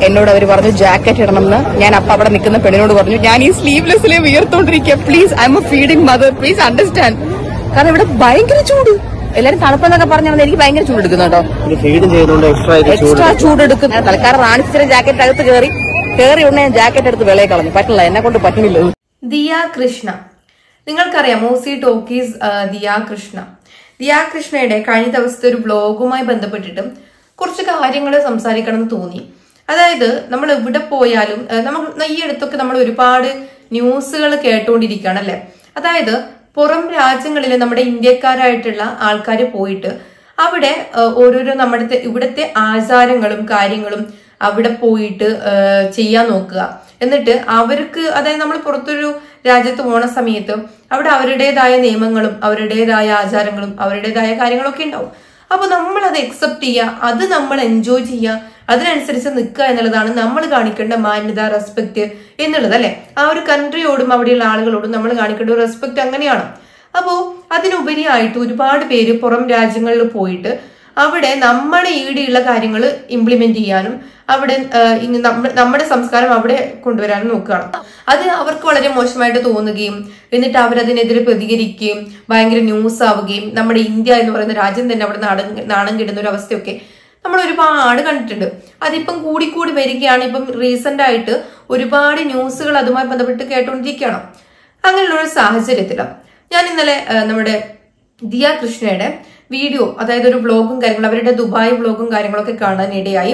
എന്നോട് അവർ പറഞ്ഞു ജാക്കറ്റ് ഇടണമെന്ന്. ഞാൻ അപ്പൊ അവിടെ നിൽക്കുന്ന പെണ്ണിനോട് പറഞ്ഞു ഞാൻ ഈ സ്ലീവ്ലെസ്സിലെ വിയർത്തോണ്ടിരിക്കുക, please I'm a feeding mother, please understand. കാരണം ഇവിടെ ഭയങ്കര ചൂട്, എല്ലാരും തണുപ്പെന്നൊക്കെ പറഞ്ഞാൽ എനിക്ക് ഭയങ്കര ചൂട് എടുക്കുന്നു കേട്ടോ, എക്സ്ട്രാ ചൂട് എടുക്കുന്നു. തൽക്കാലം റാണിച്ചിന്റെ ജാക്കറ്റ് അകത്ത് കയറി ഉടനെ ജാക്കറ്റ് എടുത്ത് വെളയെ കളഞ്ഞു. പറ്റില്ല, എന്നെ കൊണ്ട് പറ്റുന്നില്ല. ദിയ കൃഷ്ണ, നിങ്ങൾക്കറിയാം ഓസി ടോക്കീസ് ദിയ കൃഷ്ണ. ദിയ കൃഷ്ണയുടെ കഴിഞ്ഞ ദിവസത്തെ ഒരു വ്ലോഗുമായി ബന്ധപ്പെട്ടിട്ട് കുറച്ച് കാര്യങ്ങൾ സംസാരിക്കണം എന്ന് തോന്നി. അതായത് നമ്മൾ എവിടെ പോയാലും നമ്മൾ ഈ അടുത്തൊക്കെ നമ്മൾ ഒരുപാട് ന്യൂസുകൾ കേട്ടുകൊണ്ടിരിക്കുകയാണ് അല്ലെ. അതായത് പുറം രാജ്യങ്ങളിൽ നമ്മുടെ ഇന്ത്യക്കാരായിട്ടുള്ള ആൾക്കാർ പോയിട്ട് അവിടെ ഓരോരോ നമ്മുടെ ഇവിടുത്തെ ആചാരങ്ങളും കാര്യങ്ങളും അവിടെ പോയിട്ട് ചെയ്യാൻ നോക്കുക. എന്നിട്ട് അവർക്ക്, അതായത് നമ്മൾ പുറത്തൊരു രാജ്യത്ത് പോണ സമയത്ത് അവിടെ അവരുടേതായ നിയമങ്ങളും അവരുടേതായ ആചാരങ്ങളും അവരുടേതായ കാര്യങ്ങളൊക്കെ ഉണ്ടാവും. അപ്പൊ നമ്മൾ അത് അക്സെപ്റ്റ് ചെയ്യുക, അത് നമ്മൾ എൻജോയ് ചെയ്യുക, അതിനനുസരിച്ച് നിൽക്കുക എന്നുള്ളതാണ് നമ്മൾ കാണിക്കേണ്ട മാന്യത, റെസ്പെക്ട് എന്നുള്ളത് അല്ലെ. ആ ഒരു കൺട്രിയോടും അവിടെയുള്ള ആളുകളോടും നമ്മൾ കാണിക്കേണ്ട ഒരു റെസ്പെക്ട് അങ്ങനെയാണ്. അപ്പോ അതിനുപരിയായിട്ട് ഒരുപാട് പേര് പുറം രാജ്യങ്ങളിൽ പോയിട്ട് അവിടെ നമ്മുടെ ഈടെയുള്ള കാര്യങ്ങൾ ഇംപ്ലിമെന്റ് ചെയ്യാനും അവിടെ നമ്മുടെ സംസ്കാരം അവിടെ കൊണ്ടുവരാനും നോക്കുകയാണ്. അത് അവർക്ക് വളരെ മോശമായിട്ട് തോന്നുകയും എന്നിട്ട് അവരതിനെതിരെ പ്രതികരിക്കുകയും ഭയങ്കര ന്യൂസ് ആവുകയും നമ്മുടെ ഇന്ത്യ എന്ന് പറയുന്ന രാജ്യം തന്നെ അവിടെ നാണം കിടുന്ന ഒരു അവസ്ഥയൊക്കെ നമ്മൾ ഒരുപാട് കണ്ടിട്ടുണ്ട്. അതിപ്പം കൂടിക്കൂടി വരികയാണ്. ഇപ്പം റീസെന്റ് ആയിട്ട് ഒരുപാട് ന്യൂസുകൾ അതുമായി ബന്ധപ്പെട്ട് കേട്ടുകൊണ്ടിരിക്കുകയാണ്. അങ്ങനെയുള്ള ഒരു സാഹചര്യത്തിലാണ് ഞാൻ ഇന്നലെ നമ്മുടെ ദിയ കൃഷ്ണയുടെ വീഡിയോ, അതായത് ഒരു വ്ലോഗും കാര്യങ്ങളും, അവരുടെ ദുബായ് വ്ലോഗും കാര്യങ്ങളൊക്കെ കാണാനിടയായി.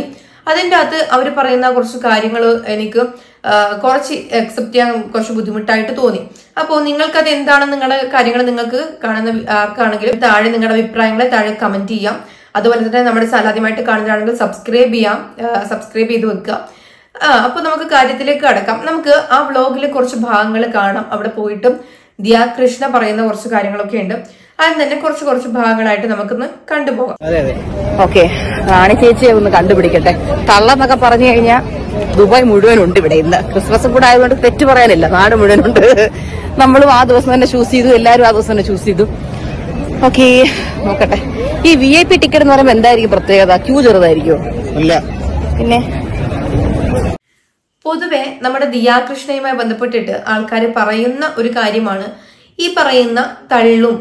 അതിൻ്റെ അകത്ത് അവർ പറയുന്ന കുറച്ച് കാര്യങ്ങൾ എനിക്ക് കുറച്ച് അക്സെപ്റ്റ് ചെയ്യാൻ കുറച്ച് ബുദ്ധിമുട്ടായിട്ട് തോന്നി. അപ്പോൾ നിങ്ങൾക്കത് എന്താണ്, നിങ്ങളുടെ കാര്യങ്ങൾ നിങ്ങൾക്ക് കാണുന്ന ആർക്കാണെങ്കിലും താഴെ നിങ്ങളുടെ അഭിപ്രായങ്ങളെ താഴെ കമന്റ് ചെയ്യാം. അതുപോലെ തന്നെ നമ്മുടെ ചാനൽ ആദ്യമായിട്ട് കാണുന്നതാണെങ്കിൽ സബ്സ്ക്രൈബ് ചെയ്ത് വെക്കുക. അപ്പൊ നമുക്ക് കാര്യത്തിലേക്ക് കടക്കാം. നമുക്ക് ആ വ്ലോഗിൽ കുറച്ച് ഭാഗങ്ങൾ കാണാം. അവിടെ പോയിട്ടും ദിയ കൃഷ്ണ പറയുന്ന കുറച്ച് കാര്യങ്ങളൊക്കെ ഉണ്ട്. അതിന് തന്നെ കുറച്ച് ഭാഗങ്ങളായിട്ട് നമുക്കൊന്ന് കണ്ടുപോകാം. ഓക്കെ, റാണി ചേച്ചിയെ ഒന്ന് കണ്ടുപിടിക്കട്ടെ. തള്ളെന്നൊക്കെ പറഞ്ഞു കഴിഞ്ഞാൽ ദുബായ് മുഴുവനുണ്ട് ഇവിടെ. ഇന്ന് ക്രിസ്മസും കൂടെ ആയതുകൊണ്ട് തെറ്റ് പറയാനില്ല, നാട് മുഴുവനുണ്ട്. നമ്മളും ആ ദിവസം തന്നെ ചൂസ് ചെയ്തു, എല്ലാവരും ആ ദിവസം തന്നെ ചൂസ് ചെയ്തു. ഓക്കെ, നോക്കട്ടെ. ഈ VIP ടിക്കറ്റ് എന്ന് പറയുമ്പോൾ എന്തായിരിക്കും പ്രത്യേകത? ക്യൂ ചെറുതായിരിക്കുമോ? ഇല്ല. പിന്നെ പൊതുവെ നമ്മുടെ ദിയ കൃഷ്ണയുമായി ബന്ധപ്പെട്ടിട്ട് ആൾക്കാർ പറയുന്ന ഒരു കാര്യമാണ് ഈ പറയുന്ന തള്ളും,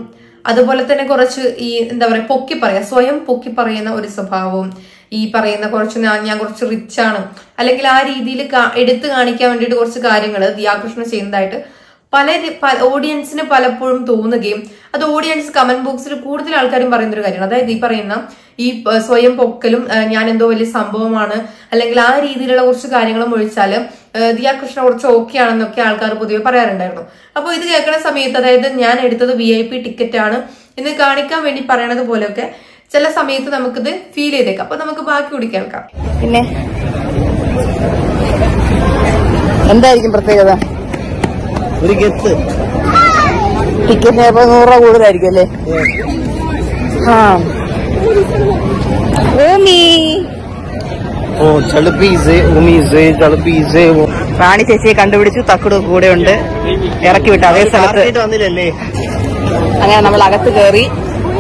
അതുപോലെ തന്നെ കുറച്ച് ഈ എന്താ പറയാ സ്വയം പൊക്കി പറയുന്ന ഒരു സ്വഭാവവും, ഈ പറയുന്ന കുറച്ച് ഞാൻ കുറച്ച് റിച്ച് ആണ് അല്ലെങ്കിൽ ആ രീതിയിൽ എടുത്തു കാണിക്കാൻ വേണ്ടിയിട്ട് കുറച്ച് കാര്യങ്ങൾ ദിയ കൃഷ്ണ ചെയ്യുന്നതായിട്ട് ഓഡിയൻസിന് പലപ്പോഴും തോന്നുകയും അത് ഓഡിയൻസ് കമന്റ് ബോക്സിൽ കൂടുതൽ ആൾക്കാരും പറയുന്ന ഒരു കാര്യമാണ്. അതായത് ഈ പറയുന്ന ഈ സ്വയം പൊക്കലും ഞാൻ എന്തോ വലിയ സംഭവമാണ് അല്ലെങ്കിൽ ആ രീതിയിലുള്ള കുറച്ച് കാര്യങ്ങളും ഒഴിച്ചാല് ദിയ കൃഷ്ണ കുറച്ച് ഓക്കെ ആണെന്നൊക്കെ ആൾക്കാർ പൊതുവെ പറയാറുണ്ടായിരുന്നു. അപ്പോൾ ഇത് കേൾക്കുന്ന സമയത്ത്, അതായത് ഞാൻ എടുത്തത് VIP ടിക്കറ്റ് ആണ് എന്ന് കാണിക്കാൻ വേണ്ടി പറയണത് പോലെയൊക്കെ ചില സമയത്ത് നമുക്കിത് ഫീൽ ചെയ്തേക്കാം. അപ്പൊ നമുക്ക് ബാക്കി കൂടി കേൾക്കാം. പിന്നെ എന്തായിരിക്കും പ്രത്യേകത? ഒരു ഗെത്ത് ടിക്കറ്റിന് 100 രൂപ കൂടുതലായിരിക്കും അല്ലേ? റാണി ചേച്ചിയെ കണ്ടുപിടിച്ചു, തക്കുട് കൂടെ ഉണ്ട്, ഇറക്കി വിട്ടു അതേ സ്ഥലത്ത് വന്നില്ലല്ലേ. അങ്ങനെ നമ്മൾ അകത്ത് കയറി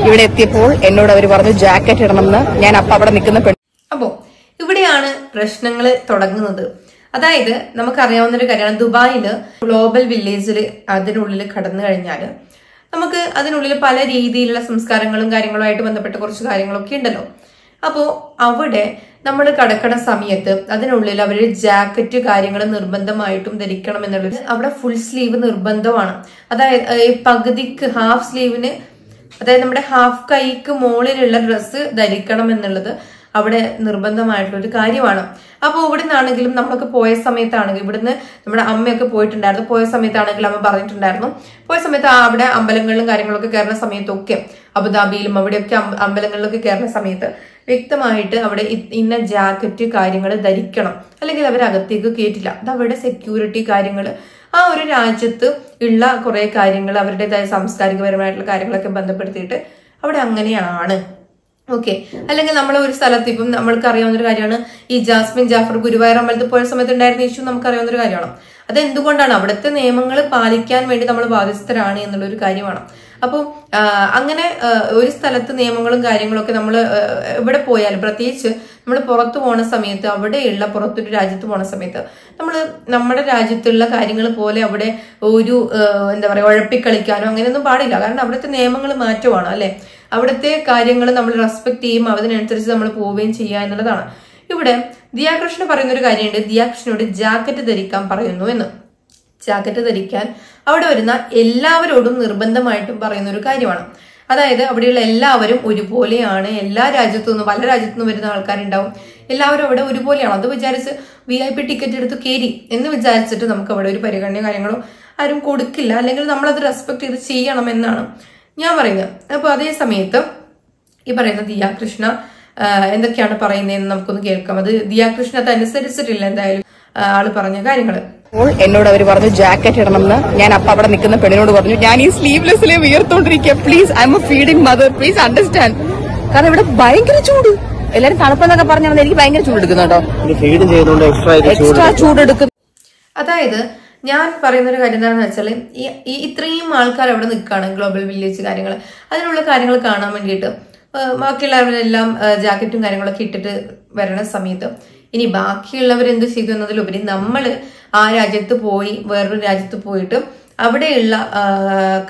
ഇവിടെ എത്തിയപ്പോൾ എന്നോട് അവർ പറഞ്ഞു ജാക്കറ്റ് ഇടണമെന്ന്. ഞാൻ അപ്പൊ അവിടെ നിൽക്കുന്ന അപ്പോ ഇവിടെയാണ് പ്രശ്നങ്ങൾ തുടങ്ങുന്നത്. അതായത് നമുക്കറിയാവുന്നൊരു കാര്യമാണ്, ദുബായില് ഗ്ലോബൽ വില്ലേജിൽ അതിനുള്ളിൽ കടന്നു കഴിഞ്ഞാല് നമുക്ക് അതിനുള്ളിൽ പല രീതിയിലുള്ള സംസ്കാരങ്ങളും കാര്യങ്ങളുമായിട്ട് ബന്ധപ്പെട്ട കുറച്ച് കാര്യങ്ങളൊക്കെ ഉണ്ടല്ലോ. അപ്പോ അവിടെ നമ്മൾ കടക്കണ സമയത്ത് അതിനുള്ളിൽ അവര് ജാക്കറ്റ് കാര്യങ്ങൾ നിർബന്ധമായിട്ടും ധരിക്കണം എന്നുള്ളത്. അവിടെ ഫുൾ സ്ലീവ് നിർബന്ധമാണ്. അതായത് പകുതിക്ക് ഹാഫ് സ്ലീവിന്, അതായത് നമ്മുടെ ഹാഫ് കൈക്ക് മുകളിലുള്ള ഡ്രസ്സ് ധരിക്കണം എന്നുള്ളത് അവിടെ നിർബന്ധമായിട്ടുള്ള ഒരു കാര്യമാണ്. അപ്പോൾ ഇവിടെ നിന്നാണെങ്കിലും നമ്മളൊക്കെ പോയ സമയത്താണെങ്കിൽ, ഇവിടുന്ന് നമ്മുടെ അമ്മയൊക്കെ പോയിട്ടുണ്ടായിരുന്നു, പോയ സമയത്താണെങ്കിലും അമ്മ പറഞ്ഞിട്ടുണ്ടായിരുന്നു, പോയ സമയത്ത് അവിടെ അമ്പലങ്ങളിലും കാര്യങ്ങളൊക്കെ കയറുന്ന സമയത്തൊക്കെ അബുദാബിയിലും അവിടെയൊക്കെ അമ്പലങ്ങളിലൊക്കെ കയറുന്ന സമയത്ത് വ്യക്തമായിട്ട് അവിടെ ഇന്ന ജാക്കറ്റ് കാര്യങ്ങൾ ധരിക്കണം, അല്ലെങ്കിൽ അവരകത്തേക്ക് കയറ്റില്ല. അത് അവരുടെ സെക്യൂരിറ്റി കാര്യങ്ങൾ, ആ ഒരു രാജ്യത്ത് ഉള്ള കുറെ കാര്യങ്ങൾ അവരുടേതായ സാംസ്കാരികപരമായിട്ടുള്ള കാര്യങ്ങളൊക്കെ ബന്ധപ്പെടുത്തിയിട്ട് അവിടെ അങ്ങനെയാണ്. ഓക്കെ, അല്ലെങ്കിൽ നമ്മൾ ഒരു സ്ഥലത്ത് ഇപ്പം നമ്മൾക്ക് അറിയാവുന്ന ഒരു കാര്യമാണ്, ഈ ജാസ്മിൻ ജാഫർ ഗുരുവായൂർ അമ്പലത്തിൽ പോയ സമയത്ത് ഉണ്ടായിരുന്ന ഇഷ്യൂ നമുക്കറിയാവുന്ന ഒരു കാര്യമാണ്. അതെന്തുകൊണ്ടാണ്? അവിടുത്തെ നിയമങ്ങൾ പാലിക്കാൻ വേണ്ടി നമ്മൾ ബാധ്യസ്ഥരാണ് എന്നുള്ള ഒരു കാര്യമാണ്. അപ്പോൾ അങ്ങനെ ഒരു സ്ഥലത്ത് നിയമങ്ങളും കാര്യങ്ങളും ഒക്കെ നമ്മൾ എവിടെ പോയാലും, പ്രത്യേകിച്ച് നമ്മൾ പുറത്തു പോണ സമയത്ത്, അവിടെയുള്ള പുറത്തൊരു രാജ്യത്ത് പോണ സമയത്ത് നമ്മൾ നമ്മുടെ രാജ്യത്തുള്ള കാര്യങ്ങൾ പോലെ അവിടെ ഒരു എന്താ പറയുക ഉഴപ്പിക്കളിക്കാനോ അങ്ങനെയൊന്നും പാടില്ല. കാരണം അവിടുത്തെ നിയമങ്ങൾ മാറ്റമാണ് അല്ലെ. അവിടുത്തെ കാര്യങ്ങൾ നമ്മൾ റെസ്പെക്ട് ചെയ്യും, അതിനനുസരിച്ച് നമ്മൾ പോവുകയും ചെയ്യുക എന്നുള്ളതാണ്. ഇവിടെ ദിയാകൃഷ്ണ പറയുന്ന ഒരു കാര്യമുണ്ട്. ദിയാകൃഷ്ണനോട് ജാക്കറ്റ് ധരിക്കാൻ പറയുന്നു എന്ന്. ജാക്കറ്റ് ധരിക്കാൻ അവിടെ വരുന്ന എല്ലാവരോടും നിർബന്ധമായിട്ടും പറയുന്ന ഒരു കാര്യമാണ്. അതായത് അവിടെയുള്ള എല്ലാവരും ഒരുപോലെയാണ്. എല്ലാ രാജ്യത്തു നിന്നും പല രാജ്യത്തു നിന്നും വരുന്ന ആൾക്കാരുണ്ടാവും. എല്ലാവരും അവിടെ ഒരുപോലെയാണ്. അത് വിചാരിച്ച് VIP ടിക്കറ്റ് എടുത്ത് കയറി എന്ന് വിചാരിച്ചിട്ട് നമുക്ക് അവിടെ ഒരു പരിഗണന കാര്യങ്ങളോ ആരും കൊടുക്കില്ല. അല്ലെങ്കിൽ നമ്മളത് റെസ്പെക്ട് ചെയ്ത് ചെയ്യണം എന്നാണ് ഞാൻ പറയുന്നത്. അപ്പൊ അതേ സമയത്ത് ഈ പറയുന്ന ദിയാകൃഷ്ണ എന്തൊക്കെയാണ് പറയുന്നതെന്ന് നമുക്കൊന്ന് കേൾക്കാം. അത് ദിയാകൃഷ്ണ അത് അനുസരിച്ചിട്ടില്ല എന്തായാലും ആള് പറഞ്ഞ കാര്യങ്ങള്. എന്നോട് അവർ പറഞ്ഞു ജാക്കറ്റ് ഇടണമെന്ന്. ഞാൻ അവിടെ നിൽക്കുന്ന പെണ്ണിനോട് പറഞ്ഞു ഞാൻ ഈ സ്ലീവ്ലെസ്സിലെ വിയർത്തോണ്ടിരിക്കുക, please I'm a feeding mother, please understand. കാരണം ഇവിടെ ഭയങ്കര ചൂട്. എല്ലാരും തണുപ്പെന്നൊക്കെ പറഞ്ഞാൽ എനിക്ക് ഭയങ്കര ചൂടെടുക്കുന്നുണ്ടോ, എക്സ്ട്രാ ചൂടെടുക്കുന്നു. അതായത് ഞാൻ പറയുന്ന ഒരു കാര്യം എന്താണെന്ന് വെച്ചാൽ ഈ ഇത്രയും ആൾക്കാർ അവിടെ നിൽക്കുകയാണ്, ഗ്ലോബൽ വില്ലേജ് കാര്യങ്ങൾ, അതിനുള്ള കാര്യങ്ങൾ കാണാൻ വേണ്ടിയിട്ട് ബാക്കിയുള്ളവരെല്ലാം ജാക്കറ്റും കാര്യങ്ങളൊക്കെ ഇട്ടിട്ട് വരണ സമയത്ത് ഇനി ബാക്കിയുള്ളവരെന്ത് ചെയ്തു എന്നതിലുപരി നമ്മൾ ആ രാജ്യത്ത് പോയി വേറൊരു രാജ്യത്ത് പോയിട്ട് അവിടെയുള്ള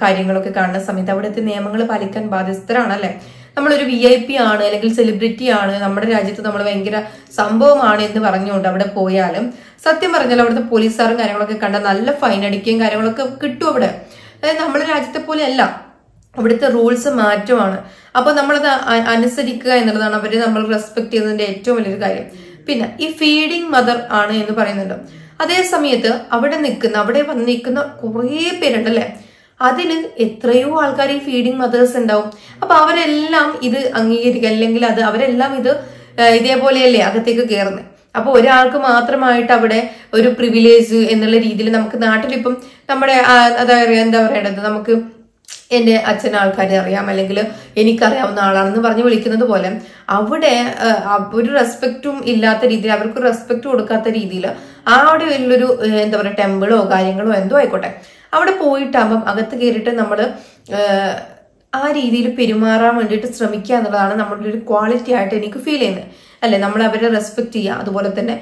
കാര്യങ്ങളൊക്കെ കാണുന്ന സമയത്ത് അവിടുത്തെ നിയമങ്ങൾ പാലിക്കാൻ ബാധ്യസ്ഥരാണല്ലേ. നമ്മളൊരു VIP ആണ് അല്ലെങ്കിൽ സെലിബ്രിറ്റി ആണ്, നമ്മുടെ രാജ്യത്ത് നമ്മൾ ഭയങ്കര സംഭവമാണ് എന്ന് പറഞ്ഞുകൊണ്ട് അവിടെ പോയാലും സത്യം പറഞ്ഞാൽ അവിടുത്തെ പോലീസുകാരും കാര്യങ്ങളൊക്കെ കണ്ട നല്ല ഫൈൻ അടിക്കുകയും കാര്യങ്ങളൊക്കെ കിട്ടും അവിടെ. അതായത് നമ്മുടെ രാജ്യത്തെ പോലെ അല്ല, അവിടുത്തെ റൂൾസ് മാറ്റമാണ്. അപ്പൊ നമ്മളത് അനുസരിക്കുക എന്നുള്ളതാണ് അവര് നമ്മൾ റെസ്പെക്ട് ചെയ്യുന്നതിന്റെ ഏറ്റവും വലിയൊരു കാര്യം. പിന്നെ ഈ ഫീഡിങ് മദർ ആണ് എന്ന് പറയുന്നുണ്ട്. അതേ സമയത്ത് അവിടെ വന്നിരിക്കുന്ന കുറേ പേരുണ്ടല്ലേ, അതില് എത്രയോ ആൾക്കാർ ഈ ഫീഡിങ് മദേഴ്സ് ഉണ്ടാവും. അപ്പൊ അവരെല്ലാം ഇത് അംഗീകരിക്കുക, അല്ലെങ്കിൽ അവരെല്ലാം ഇതേപോലെയല്ലേ അകത്തേക്ക് കയറുന്നത്. അപ്പൊ ഒരാൾക്ക് മാത്രമായിട്ട് അവിടെ ഒരു പ്രിവിലേജ് എന്നുള്ള രീതിയിൽ നമുക്ക് നാട്ടിലിപ്പം നമ്മുടെ അതായത് എന്താ പറയേണ്ടത്, നമുക്ക് എന്റെ അച്ഛനെ ആൾക്കാരെ അറിയാം അല്ലെങ്കിൽ എനിക്കറിയാവുന്ന ആളാണെന്ന് പറഞ്ഞ് വിളിക്കുന്നത് പോലെ അവിടെ ഒരു റെസ്പെക്റ്റും ഇല്ലാത്ത രീതിയിൽ, അവർക്ക് റെസ്പെക്ട് കൊടുക്കാത്ത രീതിയിൽ അവിടെ ഉള്ളൊരു എന്താ പറയുക ടെമ്പിളോ കാര്യങ്ങളോ എന്തോ ആയിക്കോട്ടെ അവിടെ പോയിട്ടാകുമ്പം അകത്ത് കയറിയിട്ട് നമ്മൾ ആ രീതിയിൽ പെരുമാറാൻ വേണ്ടിയിട്ട് ശ്രമിക്കുക എന്നുള്ളതാണ് നമ്മളുടെ ഒരു ക്വാളിറ്റി ആയിട്ട് എനിക്ക് ഫീൽ ചെയ്യുന്നത് അല്ലെ. നമ്മൾ അവരെ റെസ്പെക്ട് ചെയ്യുക, അതുപോലെ തന്നെ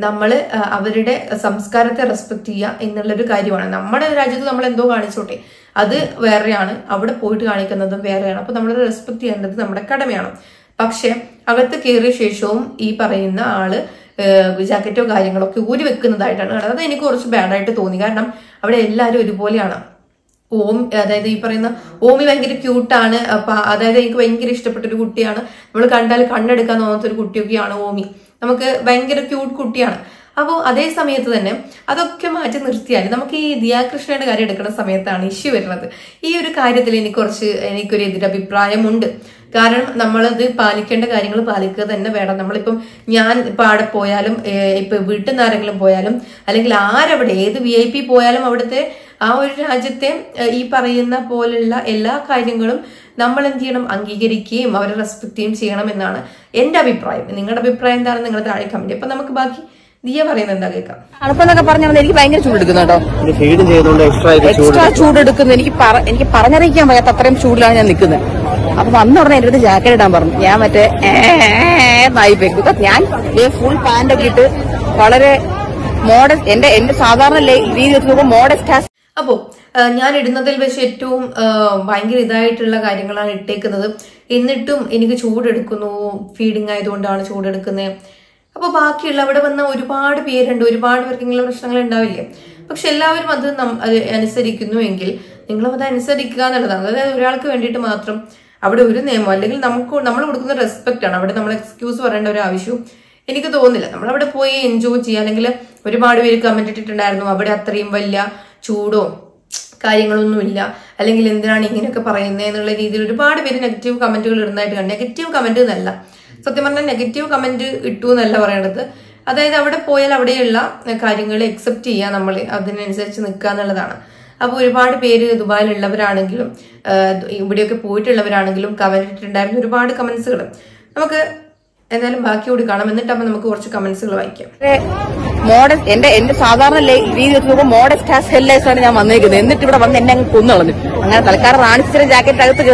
നമ്മൾ അവരുടെ സംസ്കാരത്തെ റെസ്പെക്ട് ചെയ്യുക എന്നുള്ളൊരു കാര്യമാണ്. നമ്മുടെ രാജ്യത്ത് നമ്മൾ എന്തോ കാണിച്ചോട്ടെ, അത് വേറെയാണ്, അവിടെ പോയിട്ട് കാണിക്കുന്നതും വേറെയാണ്. അപ്പൊ നമ്മൾ റെസ്പെക്ട് ചെയ്യേണ്ടത് നമ്മുടെ കടമയാണ്. പക്ഷെ അകത്ത് കയറിയ ശേഷവും ഈ പറയുന്ന ആള് ജാക്കറ്റോ കാര്യങ്ങളൊക്കെ ഊരി വെക്കുന്നതായിട്ടാണ് കാണുന്നത്. അത് എനിക്ക് കുറച്ച് ബാഡായിട്ട് തോന്നി. കാരണം അവിടെ എല്ലാവരും ഒരുപോലെയാണ്. അതായത് ഈ പറയുന്ന ഓമി ഭയങ്കര ക്യൂട്ടാണ്. അതായത് എനിക്ക് ഭയങ്കര ഇഷ്ടപ്പെട്ട ഒരു കുട്ടിയാണ്. നമ്മൾ കണ്ടാൽ കണ്ണെടുക്കാൻ തോന്നാത്ത ഒരു കുട്ടിയൊക്കെയാണ് ഓമി. നമുക്ക് ഭയങ്കര ക്യൂട്ട് കുട്ടിയാണ്. അപ്പോൾ അതേ സമയത്ത് തന്നെ അതൊക്കെ മാറ്റി നിർത്തിയാൽ നമുക്ക് ഈ ദിയാകൃഷ്ണയുടെ കാര്യം എടുക്കുന്ന സമയത്താണ് ഇഷ്യൂ വരുന്നത്. ഈ ഒരു കാര്യത്തിൽ എനിക്കൊരു എതിരഭിപ്രായമുണ്ട്. കാരണം നമ്മളത് പാലിക്കേണ്ട കാര്യങ്ങൾ പാലിക്കുക തന്നെ വേണം. നമ്മളിപ്പം ഞാൻ ഇപ്പൊ അവിടെ പോയാലും ഇപ്പൊ വീട്ടിൽ നിന്ന് ആരെങ്കിലും പോയാലും അല്ലെങ്കിൽ ആരവിടെ ഏത് VIP പോയാലും അവിടുത്തെ ആ ഒരു രാജ്യത്തെ ഈ പറയുന്ന പോലുള്ള എല്ലാ കാര്യങ്ങളും നമ്മൾ എന്ത് ചെയ്യണം, അംഗീകരിക്കുകയും അവരെ റെസ്പെക്ട് ചെയ്യുകയും ചെയ്യണം എന്നാണ് എന്റെ അഭിപ്രായം. നിങ്ങളുടെ അഭിപ്രായം എന്താണെന്ന് നിങ്ങൾ താഴെ കമന്റ്. അപ്പൊ നമുക്ക് ബാക്കി ദിയ പറയുന്നത് എന്താ കേൾക്കാം. തണുപ്പെന്നൊക്കെ പറഞ്ഞാൽ എനിക്ക് ഭയങ്കര ചൂടെടുക്കുന്നുണ്ടോ, എക്സ്ട്രാ ചൂടെടുക്കുന്നു. എനിക്ക് പറഞ്ഞറിയിക്കാൻ വയ്യാത്ത അത്രയും ചൂടിലാണ് ഞാൻ നിൽക്കുന്നത്. അപ്പൊ വന്ന ഉടനെ എന്റെ അടുത്ത് ജാക്കറ്റ് ഇടാൻ പറഞ്ഞു. ഞാൻ മറ്റേ നായിപ്പേക്കും. ഞാൻ ഫുൾ പാന്റ് ഒക്കെ ഇട്ട് വളരെ മോഡസ്റ്റ്, എന്റെ സാധാരണ രീതി വെച്ച് നോക്കുമ്പോൾ മോഡസ്റ്റ്. അപ്പോ ഞാൻ ഇടുന്നതിൽ വെച്ച് ഏറ്റവും ഭയങ്കര ഇതായിട്ടുള്ള കാര്യങ്ങളാണ് ഇട്ടേക്കുന്നത്. എന്നിട്ടും എനിക്ക് ചൂടെടുക്കുന്നു, ഫീഡിങ് ആയതുകൊണ്ടാണ് ചൂടെടുക്കുന്നത്. അപ്പൊ ബാക്കിയുള്ള അവിടെ വന്ന ഒരുപാട് പേരുണ്ട്, ഒരുപാട് പേർക്ക് ഇങ്ങനെയുള്ള പ്രശ്നങ്ങൾ ഉണ്ടാവില്ലേ. പക്ഷെ എല്ലാവരും അത് അനുസരിക്കുന്നു എങ്കിൽ നിങ്ങളും അത് അനുസരിക്കുക എന്നുള്ളതാണ്. അതായത് ഒരാൾക്ക് വേണ്ടിയിട്ട് മാത്രം അവിടെ ഒരു നിയമം അല്ലെങ്കിൽ നമ്മൾ കൊടുക്കുന്ന റെസ്പെക്ട് ആണ്. അവിടെ നമ്മൾ എക്സ്ക്യൂസ് പറയേണ്ട ഒരു ആവശ്യവും എനിക്ക് തോന്നുന്നില്ല. നമ്മളവിടെ പോയി എൻജോയ് ചെയ്യുക. അല്ലെങ്കിൽ ഒരുപാട് പേര് കമന്റ് ഇട്ടിട്ടുണ്ടായിരുന്നു അവിടെ അത്രയും വലിയ ചൂടോ കാര്യങ്ങളൊന്നുമില്ല, അല്ലെങ്കിൽ എന്തിനാണ് ഇങ്ങനെയൊക്കെ പറയുന്നത് എന്നുള്ള രീതിയിൽ ഒരുപാട് പേര് നെഗറ്റീവ് കമന്റുകൾ ഇടുന്നതായിട്ട് കണ്ടു. നെഗറ്റീവ് കമന്റ് എന്നല്ല, സത്യം പറഞ്ഞാൽ നെഗറ്റീവ് കമന്റ് ഇട്ടു എന്നല്ല പറയേണ്ടത്. അതായത് അവിടെ പോയാൽ അവിടെയുള്ള കാര്യങ്ങൾ അക്സെപ്റ്റ് ചെയ്യുക, നമ്മൾ അതിനനുസരിച്ച് നിൽക്കുക എന്നുള്ളതാണ്. അപ്പൊ ഒരുപാട് പേര് ദുബായിലുള്ളവരാണെങ്കിലും ഇവിടെയൊക്കെ പോയിട്ടുള്ളവരാണെങ്കിലും കമന്റ് ഇട്ടിട്ടുണ്ടായിരുന്നു ഒരുപാട് കമന്റ്സുകൾ. നമുക്ക് എന്തായാലും ബാക്കി കൂടി കാണാം. എന്നിട്ട് അപ്പൊ നമുക്ക് കുറച്ച് കമന്റ്സുകൾ വായിക്കാം. മോഡസ്റ്റ് എന്റെ സാധാരണ രീതി വെച്ച് നോക്കുമ്പോൾ മോഡസ്റ്റ് ഹാസ് ഹെല്ലൈസ് ആണ് ഞാൻ വന്നേക്കുന്നത്. എന്നിട്ട് ഇവിടെ വന്ന് എന്നെ അങ്ങ് കൊന്നുകളഞ്ഞു. അങ്ങനെ തൽക്കാലം റാണിച്ചിന്റെ ജാക്കറ്റ് അകത്ത്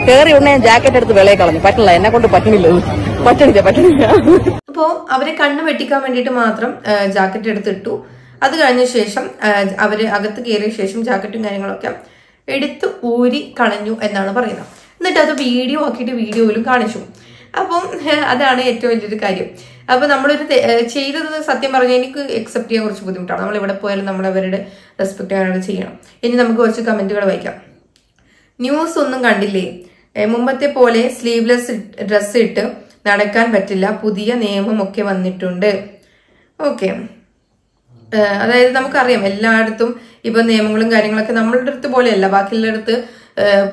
കയറി ഉടനെ ഞാൻ ജാക്കറ്റ് എടുത്ത് വെളയെ കളഞ്ഞു. പറ്റില്ല, എന്നെ കൊണ്ട് പറ്റണില്ല. അപ്പോ അവരെ കണ്ണ് വെട്ടിക്കാൻ വേണ്ടിയിട്ട് മാത്രം ജാക്കറ്റ് എടുത്തിട്ടു. അത് കഴിഞ്ഞ ശേഷം അവര് അകത്ത് കയറിയ ശേഷം ജാക്കറ്റും കാര്യങ്ങളൊക്കെ എടുത്ത് ഊരി കളഞ്ഞു എന്നാണ് പറയുന്നത്. എന്നിട്ട് അത് വീഡിയോ ആക്കിയിട്ട് വീഡിയോയിലും കാണിച്ചു. അപ്പം അതാണ് ഏറ്റവും വലിയൊരു കാര്യം. അപ്പൊ നമ്മളൊരു ചെയ്തത് സത്യം പറഞ്ഞാൽ എനിക്ക് അക്സെപ്റ്റ് ചെയ്യാൻ കുറച്ച് ബുദ്ധിമുട്ടാണ്. നമ്മൾ എവിടെ പോയാലും നമ്മൾ അവരുടെ റെസ്പെക്ട് ചെയ്യാനായിട്ട് ചെയ്യണം. ഇനി നമുക്ക് കുറച്ച് കമന്റുകൾ വായിക്കാം. ന്യൂസ് ഒന്നും കണ്ടില്ലേ? മുമ്പത്തെ പോലെ സ്ലീവ്ലെസ് ഡ്രസ് ഇട്ട് നടക്കാൻ പറ്റില്ല, പുതിയ നിയമമൊക്കെ വന്നിട്ടുണ്ട്. ഓക്കെ, അതായത് നമുക്കറിയാം എല്ലായിടത്തും ഇപ്പൊ നിയമങ്ങളും കാര്യങ്ങളൊക്കെ നമ്മളുടെ അടുത്ത് പോലെയല്ല. ബാക്കിയുള്ളടത്ത്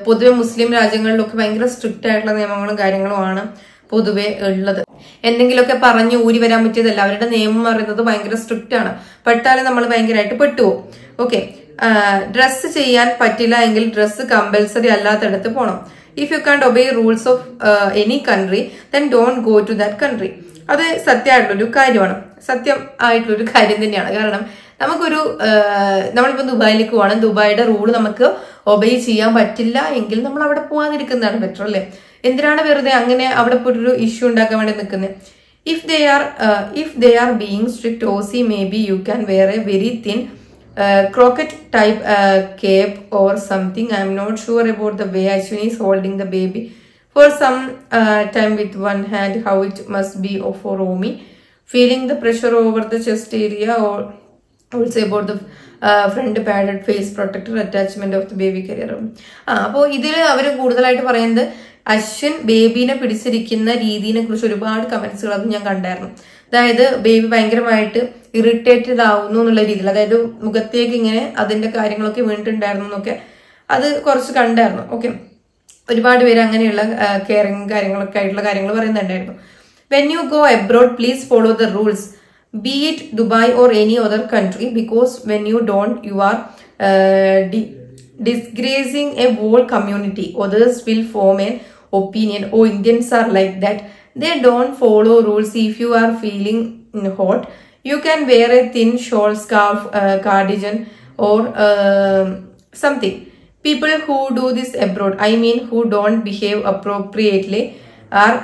പൊതുവെ മുസ്ലിം രാജ്യങ്ങളിലൊക്കെ ഭയങ്കര സ്ട്രിക്റ്റ് ആയിട്ടുള്ള നിയമങ്ങളും കാര്യങ്ങളുമാണ് പൊതുവെ ഉള്ളത്. എന്തെങ്കിലുമൊക്കെ പറഞ്ഞ് ഊരി വരാൻ പറ്റിയതല്ല. അവരുടെ നിയമം പറയുന്നത് ഭയങ്കര സ്ട്രിക്റ്റ് ആണ്. പെട്ടാലും നമ്മൾ ഭയങ്കരമായിട്ട് പെട്ടുപോകും. ഓക്കെ, ഡ്രസ്സ് ചെയ്യാൻ പറ്റില്ല എങ്കിൽ ഡ്രസ്സ് കമ്പൽസറി അല്ലാത്തടത്ത് പോകണം. If you can't obey rules of any country then don't go to that country. അത് സത്യമായിട്ടുള്ളൊരു കാര്യമാണ്, സത്യം ആയിട്ടുള്ളൊരു കാര്യം തന്നെയാണ്. കാരണം നമുക്കൊരു നമ്മളിപ്പോ ദുബായിലേക്ക് പോകണം, ദുബായിയുടെ റൂള് നമുക്ക് ഒബേ ചെയ്യാൻ പറ്റില്ല എങ്കിൽ നമ്മൾ അവിടെ പോകാതിരിക്കുന്നതാണ് ബെറ്റർ അല്ലേ? എന്തിനാണ് വെറുതെ അങ്ങനെ അവിടെ പോയിട്ടൊരു ഇഷ്യൂ ഉണ്ടാക്കാൻ വേണ്ടി നിൽക്കുന്നത്? If they are being strict OC maybe you can wear a very thin croquette type cape or something. I am not sure about the way Ashwini is holding the baby for some time with one hand. How it must be for Romi, feeling the pressure over the chest area, or also about the front padded face protector attachment of the baby carrier. അപ്പോൾ ഇതിൽ അവർ കൂടുതലായിട്ട് പറയുന്നത് അശ്വിൻ ബേബീനെ പിടിച്ചിരിക്കുന്ന രീതിയെ കുറിച്ച് ഒരുപാട് കമന്റ്സുകൾ അത് ഞാൻ കണ്ടായിരുന്നു. അതായത് ബേബി ഭയങ്കരമായിട്ട് ഇറിറ്റേറ്റഡ് ആവുന്നു എന്നുള്ള രീതിയിൽ, അതായത് മുഖത്തേക്ക് ഇങ്ങനെ അതിന്റെ കാര്യങ്ങളൊക്കെ വീണിട്ടുണ്ടായിരുന്നു എന്നൊക്കെ അത് കുറച്ച് കണ്ടായിരുന്നു. ഓക്കെ, ഒരുപാട് പേര് അങ്ങനെയുള്ള കെയറിങ് കാര്യങ്ങളൊക്കെ ആയിട്ടുള്ള കാര്യങ്ങൾ പറയുന്നുണ്ടായിരുന്നു. When you go abroad please follow the rules, be it Dubai or any other country, because when you don't, you are disgracing a whole community. Others will form an opinion, oh Indians are like that, they don't follow rules. If you are feeling hot, you can wear a thin shawl, scarf, cardigan or something. People who do this abroad, I mean who don't behave appropriately, are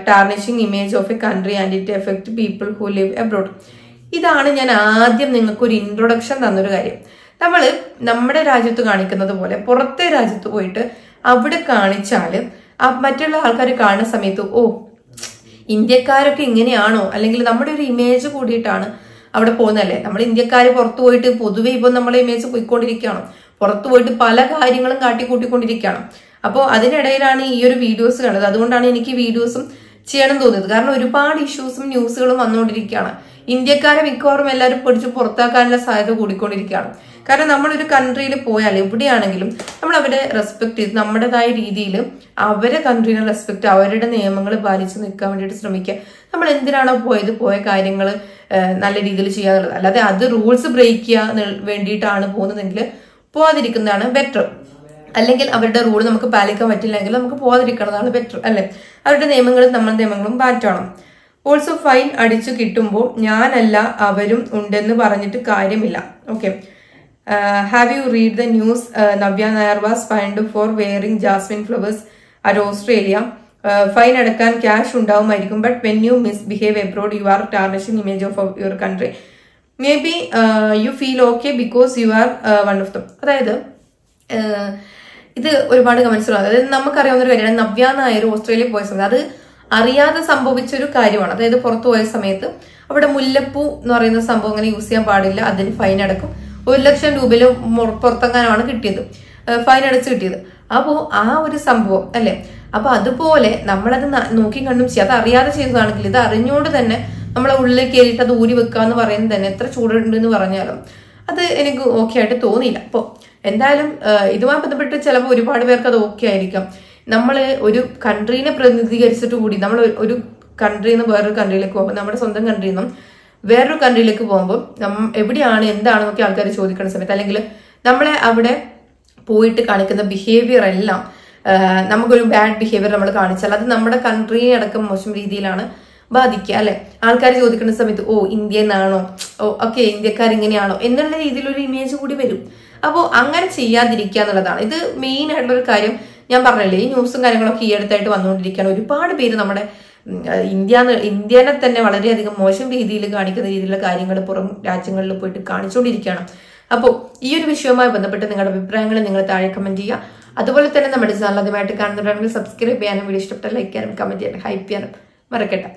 tarnishing image of a country and it affects people who live abroad. ഇതാണ് ഞാൻ ആദ്യം നിങ്ങൾക്ക് ഒരു introduction തന്നൊരു കാര്യം. നമ്മള് നമ്മുടെ രാജ്യത്ത് കാണിക്കുന്നത് പോലെ പുറത്തെ രാജ്യത്ത് പോയിട്ട് അവിടെ കാണിച്ചാല് മറ്റുള്ള ആൾക്കാർ കാണുന്ന സമയത്ത് ഓ ഇന്ത്യക്കാരൊക്കെ ഇങ്ങനെയാണോ, അല്ലെങ്കിൽ നമ്മുടെ ഒരു ഇമേജ് കൂടിയിട്ടാണ് അവിടെ പോകുന്നതല്ലേ. നമ്മൾ ഇന്ത്യക്കാര് പുറത്തു പോയിട്ട് പൊതുവെ ഇപ്പൊ നമ്മളെ ഇമേജ് പോയിക്കൊണ്ടിരിക്കുകയാണ്, പുറത്തു പോയിട്ട് പല കാര്യങ്ങളും കാട്ടിക്കൂട്ടിക്കൊണ്ടിരിക്കുകയാണ്. അപ്പോൾ അതിനിടയിലാണ് ഈ ഒരു വീഡിയോസ് കണ്ടത്. അതുകൊണ്ടാണ് എനിക്ക് വീഡിയോസും ചെയ്യണം തോന്നിയത്. കാരണം ഒരുപാട് ഇഷ്യൂസും ന്യൂസുകളും വന്നുകൊണ്ടിരിക്കുകയാണ്. ഇന്ത്യക്കാരെ മിക്കവാറും എല്ലാവരും പിടിച്ച് പുറത്താക്കാനുള്ള സാധ്യത കൂടിക്കൊണ്ടിരിക്കുകയാണ്. കാരണം നമ്മളൊരു കൺട്രിയിൽ പോയാൽ എവിടെയാണെങ്കിലും നമ്മൾ അവരെ റെസ്പെക്ട് ചെയ്ത് നമ്മുടേതായ രീതിയിൽ അവരെ കൺട്രീനെ റെസ്പെക്ട്, അവരുടെ നിയമങ്ങൾ പാലിച്ച് നിൽക്കാൻ വേണ്ടിയിട്ട് ശ്രമിക്കുക. നമ്മൾ എന്തിനാണോ പോയ കാര്യങ്ങൾ നല്ല രീതിയിൽ ചെയ്യാന്നുള്ളത്. അല്ലാതെ അത് റൂൾസ് ബ്രേക്ക് ചെയ്യാൻ വേണ്ടിയിട്ടാണ് പോകുന്നതെങ്കിൽ പോവാതിരിക്കുന്നതാണ് ബെറ്റർ. അല്ലെങ്കിൽ അവരുടെ റൂൾ നമുക്ക് പാലിക്കാൻ പറ്റില്ലെങ്കിൽ നമുക്ക് പോകാതിരിക്കുന്നതാണ് ബെറ്റർ അല്ലെ? അവരുടെ നിയമങ്ങളും നമ്മുടെ നിയമങ്ങളും മാറ്റണം. ഓൾസോ ഫൈൻ അടിച്ചു കിട്ടുമ്പോൾ ഞാനല്ല അവരും ഉണ്ടെന്ന് പറഞ്ഞിട്ട് കാര്യമില്ല. Okay, have you read the news? Navya Nair was fined for wearing jasmine flowers at Australia. Fine അടക്കാൻ ക്യാഷ് ഉണ്ടാവുമായിരിക്കും, but when you misbehave abroad you are tarnishing image of your country. Maybe you feel okay because you are one of them. അതായത് ഇത് ഒരുപാട് കമന്റ്സുകളാണ്. അതായത് നമുക്കറിയാവുന്ന ഒരു കാര്യമാണ്, നവ്യ നായർ ഓസ്ട്രേലിയയിൽ പോയ സമയത്ത് അത് അറിയാതെ സംഭവിച്ചൊരു കാര്യമാണ്. അതായത് പുറത്തു പോയ സമയത്ത് അവിടെ മുല്ലപ്പൂ എന്ന് പറയുന്ന സംഭവം അങ്ങനെ യൂസ് ചെയ്യാൻ പാടില്ല, അതിന് ഫൈൻ അടക്കും. 1,00,000 രൂപയിൽ പുറത്തെങ്ങാനാണ് കിട്ടിയത്, ഫൈൻ അടച്ച് കിട്ടിയത്. അപ്പോ ആ ഒരു സംഭവം അല്ലെ. അപ്പൊ അതുപോലെ നമ്മളത് നോക്കി കണ്ടും ചെയ്യും. അത് അറിയാതെ ചെയ്തതാണെങ്കിൽ ഇത് അറിഞ്ഞുകൊണ്ട് തന്നെ നമ്മളെ ഉള്ളിൽ കയറിയിട്ട് അത് ഊരി വെക്കാന്ന് പറയുന്നത് തന്നെ എത്ര ചൂടുണ്ടെന്ന് പറഞ്ഞാലും അത് എനിക്ക് ഓക്കെ ആയിട്ട് തോന്നിയില്ല. അപ്പൊ എന്തായാലും ഇതുമായി ബന്ധപ്പെട്ട് ചിലപ്പോൾ ഒരുപാട് പേർക്ക് അത് ഓക്കെ ആയിരിക്കാം. നമ്മൾ ഒരു കൺട്രീനെ പ്രതിനിധീകരിച്ചിട്ട് കൂടി നമ്മൾ ഒരു കൺട്രിയിൽ നിന്ന് വേറൊരു കൺട്രിയിലേക്ക് പോകുമ്പോൾ, നമ്മുടെ സ്വന്തം കൺട്രിയിൽ നിന്നും വേറൊരു കൺട്രിയിലേക്ക് പോകുമ്പോൾ എവിടെയാണ് എന്താണെന്നൊക്കെ ആൾക്കാർ ചോദിക്കുന്ന സമയത്ത്, അല്ലെങ്കിൽ നമ്മളെ അവിടെ പോയിട്ട് കാണിക്കുന്ന ബിഹേവിയർ എല്ലാം നമുക്കൊരു ബാഡ് ബിഹേവിയർ നമ്മൾ കാണിച്ചാൽ അത് നമ്മുടെ കൺട്രിയെ അടക്കം മോശം രീതിയിലാണ് ബാധിക്കുക അല്ലെ. ആൾക്കാർ ചോദിക്കുന്ന സമയത്ത് ഓ ഇന്ത്യ എന്നാണോ, ഓ ഓക്കെ ഇന്ത്യക്കാർ ഇങ്ങനെയാണോ എന്നുള്ള രീതിയിലൊരു ഇമേജ് കൂടി വരും. അപ്പോൾ അങ്ങനെ ചെയ്യാതിരിക്കുക എന്നുള്ളതാണ് ഇത് മെയിൻ ആയിട്ടുള്ള ഒരു കാര്യം. ഞാൻ പറഞ്ഞല്ലേ ഈ ന്യൂസും കാര്യങ്ങളൊക്കെ ഈ അടുത്തായിട്ട് വന്നുകൊണ്ടിരിക്കുകയാണ്. ഒരുപാട് പേര് നമ്മുടെ ഇന്ത്യനെ തന്നെ വളരെയധികം മോശം രീതിയിൽ കാണിക്കുന്ന രീതിയിലുള്ള കാര്യങ്ങൾ പുറം രാജ്യങ്ങളിൽ പോയിട്ട് കാണിച്ചുകൊണ്ടിരിക്കുകയാണ്. അപ്പോൾ ഈ ഒരു വിഷയവുമായി ബന്ധപ്പെട്ട് നിങ്ങളുടെ അഭിപ്രായങ്ങൾ നിങ്ങൾ താഴെ കമന്റ് ചെയ്യുക. അതുപോലെ തന്നെ നമ്മുടെ ചാനൽ ആദ്യമായിട്ട് കാണുന്നവരാണെങ്കിൽ സബ്സ്ക്രൈബ് ചെയ്യാനും വീഡിയോ ഇഷ്ടപ്പെട്ട ലൈക്ക് ചെയ്യാനും കമന്റ് ചെയ്യാനും ഹൈപ്പ് ചെയ്യാനും മറക്കട്ടെ.